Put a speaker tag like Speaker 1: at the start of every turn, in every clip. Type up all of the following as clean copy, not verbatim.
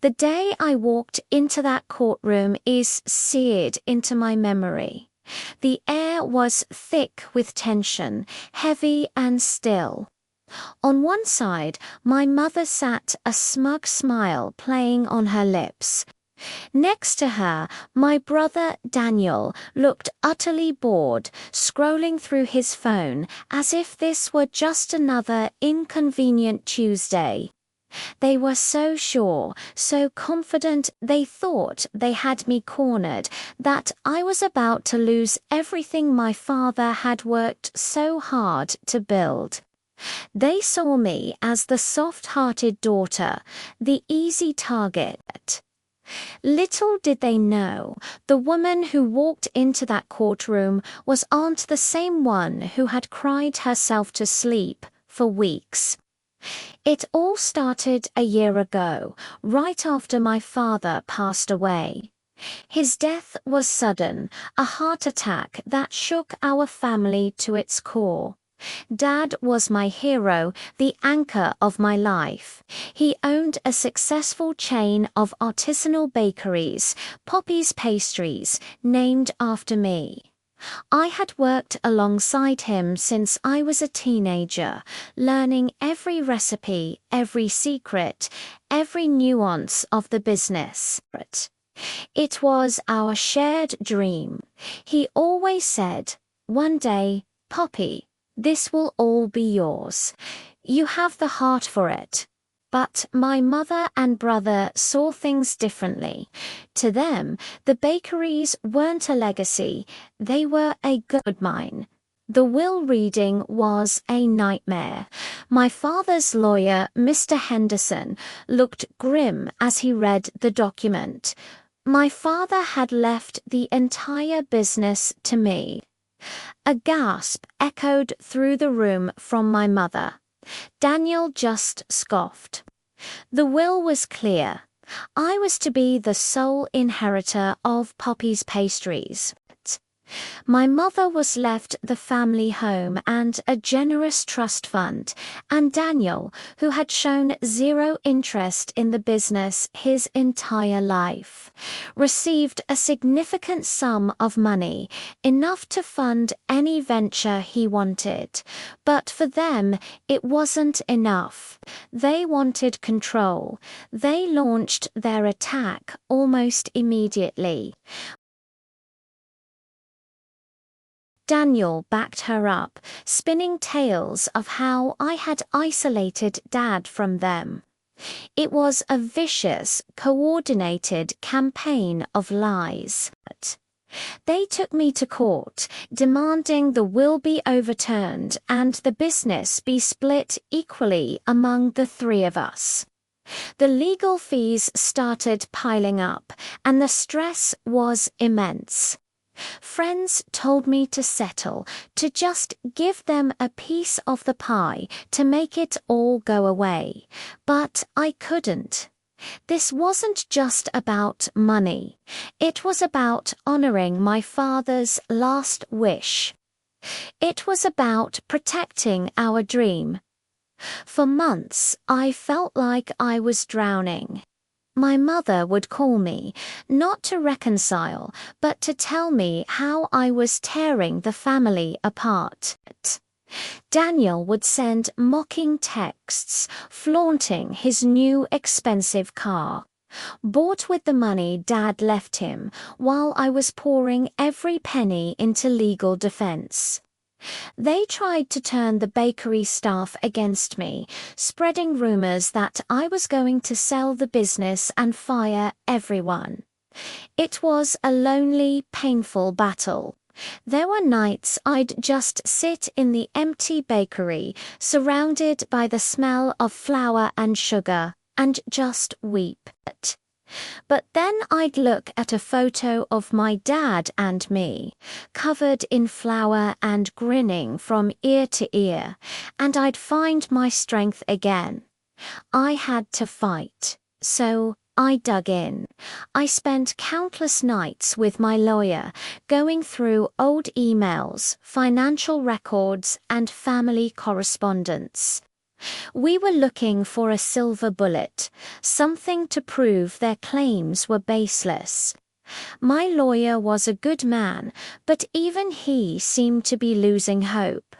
Speaker 1: The day I walked into that courtroom is seared into my memory. The air was thick with tension, heavy and still. On one side, my mother sat, a smug smile playing on her lips. Next to her, my brother Daniel looked utterly bored, scrolling through his phone as if this were just another inconvenient Tuesday. They were so sure, so confident they thought they had me cornered, that I was about to lose everything my father had worked so hard to build. They saw me as the soft-hearted daughter, the easy target. Little did they know, the woman who walked into that courtroom wasn't the same one who had cried herself to sleep for weeks. It all started a year ago, right after my father passed away. His death was sudden, a heart attack that shook our family to its core. Dad was my hero, the anchor of my life. He owned a successful chain of artisanal bakeries, Poppy's Pastries, named after me. I had worked alongside him since I was a teenager, learning every recipe, every secret, every nuance of the business. It was our shared dream. He always said, "One day, Poppy, this will all be yours. You have the heart for it." But my mother and brother saw things differently. To them, the bakeries weren't a legacy, they were a goldmine. The will reading was a nightmare. My father's lawyer, Mr. Henderson, looked grim as he read the document. My father had left the entire business to me. A gasp echoed through the room from my mother. Daniel just scoffed. The will was clear. I was to be the sole inheritor of Poppy's Pastries. My mother was left the family home and a generous trust fund, and Daniel, who had shown zero interest in the business his entire life, received a significant sum of money, enough to fund any venture he wanted. But for them, it wasn't enough. They wanted control. They launched their attack almost immediately. Daniel backed her up, spinning tales of how I had isolated Dad from them. It was a vicious, coordinated campaign of lies. They took me to court, demanding the will be overturned and the business be split equally among the three of us. The legal fees started piling up, and the stress was immense. Friends told me to settle, to just give them a piece of the pie, to make it all go away. But I couldn't. This wasn't just about money. It was about honoring my father's last wish. It was about protecting our dream. For months, I felt like I was drowning. My mother would call me, not to reconcile, but to tell me how I was tearing the family apart. Daniel would send mocking texts, flaunting his new expensive car, bought with the money Dad left him, while I was pouring every penny into legal defense. They tried to turn the bakery staff against me, spreading rumors that I was going to sell the business and fire everyone. It was a lonely, painful battle. There were nights I'd just sit in the empty bakery, surrounded by the smell of flour and sugar, and just weep. But then I'd look at a photo of my dad and me, covered in flour and grinning from ear to ear, and I'd find my strength again. I had to fight, so I dug in. I spent countless nights with my lawyer, going through old emails, financial records, and family correspondence. We were looking for a silver bullet, something to prove their claims were baseless. My lawyer was a good man, but even he seemed to be losing hope.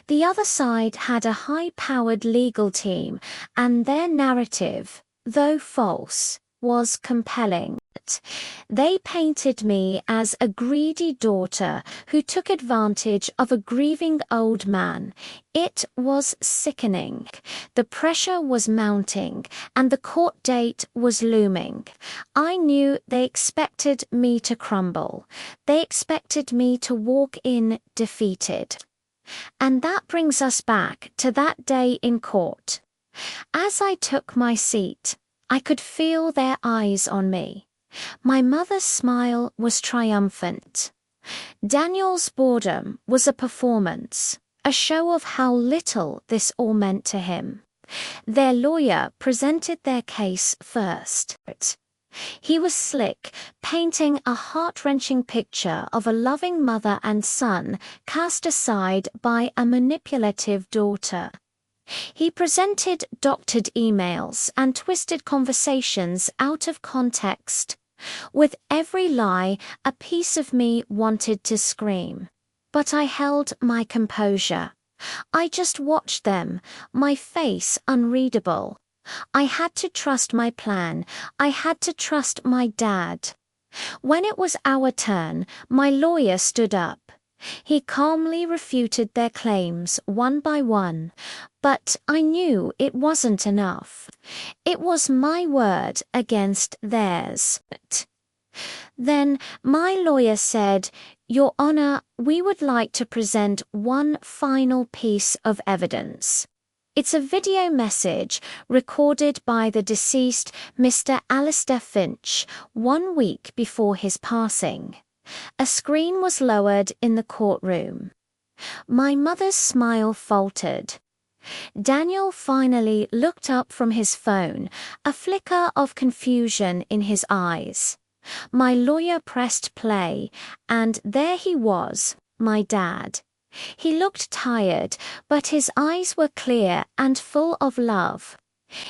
Speaker 1: The other side had a high-powered legal team, and their narrative, though false, was compelling. They painted me as a greedy daughter who took advantage of a grieving old man. It was sickening. The pressure was mounting, and the court date was looming. I knew they expected me to crumble. They expected me to walk in defeated. And that brings us back to that day in court. As I took my seat, I could feel their eyes on me. My mother's smile was triumphant. Daniel's boredom was a performance, a show of how little this all meant to him. Their lawyer presented their case first. He was slick, painting a heart-wrenching picture of a loving mother and son cast aside by a manipulative daughter. He presented doctored emails and twisted conversations out of context. With every lie, a piece of me wanted to scream. But I held my composure. I just watched them, my face unreadable. I had to trust my plan. I had to trust my dad. When it was our turn, my lawyer stood up. He calmly refuted their claims one by one, but I knew it wasn't enough. It was my word against theirs. Then my lawyer said, "Your Honor, we would like to present one final piece of evidence. It's a video message recorded by the deceased Mr. Alistair Finch 1 week before his passing." A screen was lowered in the courtroom. My mother's smile faltered. Daniel finally looked up from his phone, a flicker of confusion in his eyes. My lawyer pressed play, and there he was, my dad. He looked tired, but his eyes were clear and full of love.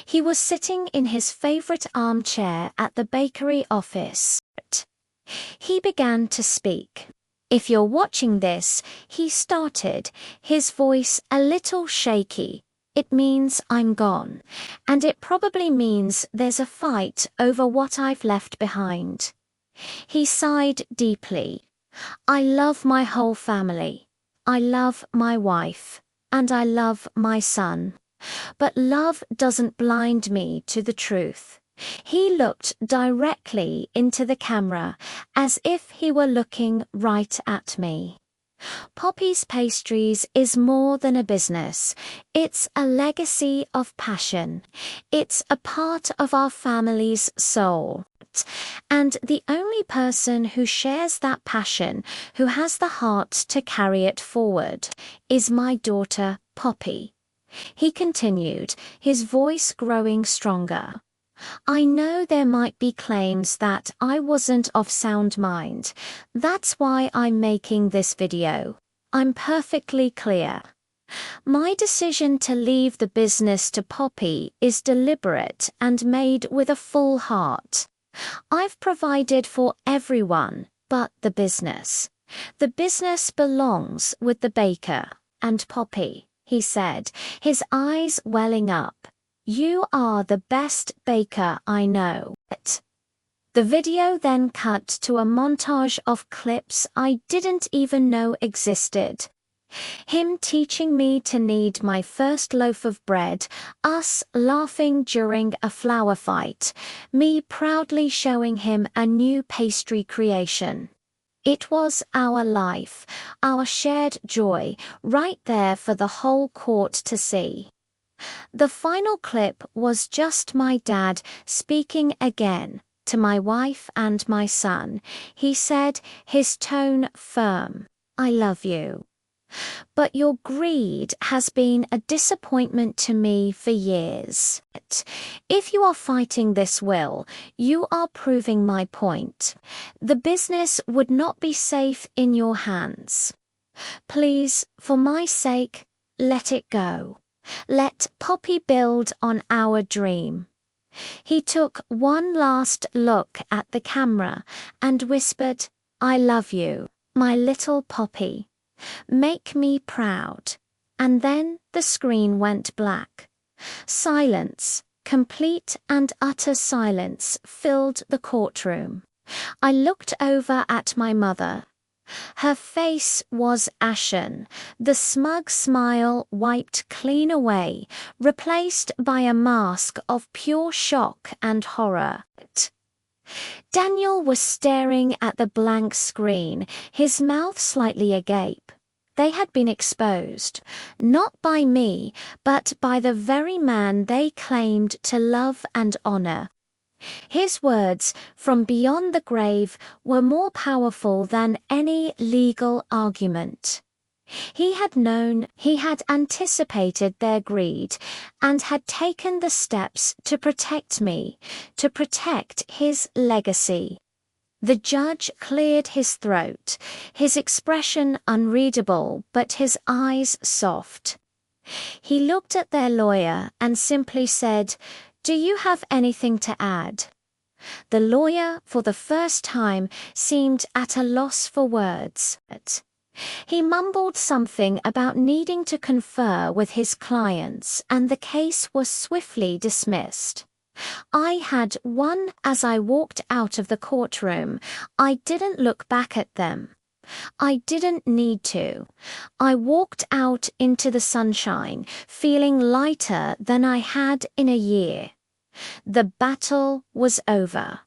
Speaker 1: He was sitting in his favorite armchair at the bakery office. He began to speak. "If you're watching this," he started, his voice a little shaky, "it means I'm gone, and it probably means there's a fight over what I've left behind." He sighed deeply. "I love my whole family. I love my wife, and I love my son. But love doesn't blind me to the truth." He looked directly into the camera, as if he were looking right at me. Poppy's Pastries is more than a business. It's a legacy of passion. It's a part of our family's soul. And the only person who shares that passion, who has the heart to carry it forward, is my daughter, Poppy. He continued, his voice growing stronger. "I know there might be claims that I wasn't of sound mind. That's why I'm making this video. I'm perfectly clear. My decision to leave the business to Poppy is deliberate and made with a full heart. I've provided for everyone but the business. The business belongs with the baker and Poppy," he said, his eyes welling up. "You are the best baker I know." The video then cut to a montage of clips I didn't even know existed. Him teaching me to knead my first loaf of bread, us laughing during a flour fight, me proudly showing him a new pastry creation. It was our life, our shared joy, right there for the whole court to see. The final clip was just my dad speaking again to my wife and my son. He said, his tone firm, "I love you. But your greed has been a disappointment to me for years. If you are fighting this will, you are proving my point. The business would not be safe in your hands. Please, for my sake, let it go. Let Poppy build on our dream. He took one last look at the camera and whispered, "I love you, my little Poppy. Make me proud." And then the screen went black. Silence, complete and utter silence, filled the courtroom. I looked over at my mother. Her face was ashen, the smug smile wiped clean away, replaced by a mask of pure shock and horror. Daniel was staring at the blank screen, his mouth slightly agape. They had been exposed, not by me, but by the very man they claimed to love and honor. His words from beyond the grave were more powerful than any legal argument. He had known, he had anticipated their greed, and had taken the steps to protect me, to protect his legacy. The judge cleared his throat, his expression unreadable, but his eyes soft. He looked at their lawyer and simply said, "Do you have anything to add?" The lawyer, for the first time, seemed at a loss for words. He mumbled something about needing to confer with his clients, and the case was swiftly dismissed. I had won as I walked out of the courtroom. I didn't look back at them. I didn't need to. I walked out into the sunshine, feeling lighter than I had in a year. The battle was over.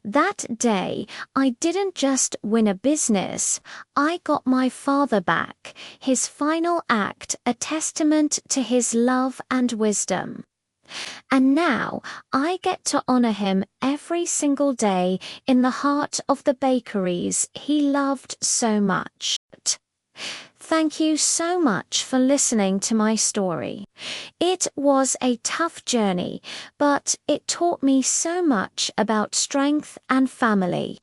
Speaker 1: That day, I didn't just win a business, I got my father back, his final act a testament to his love and wisdom. And now I get to honor him every single day in the heart of the bakeries he loved so much. Thank you so much for listening to my story. It was a tough journey, but it taught me so much about strength and family.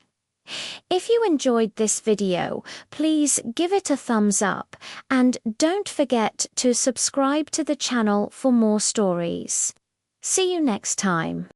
Speaker 1: If you enjoyed this video, please give it a thumbs up and don't forget to subscribe to the channel for more stories. See you next time.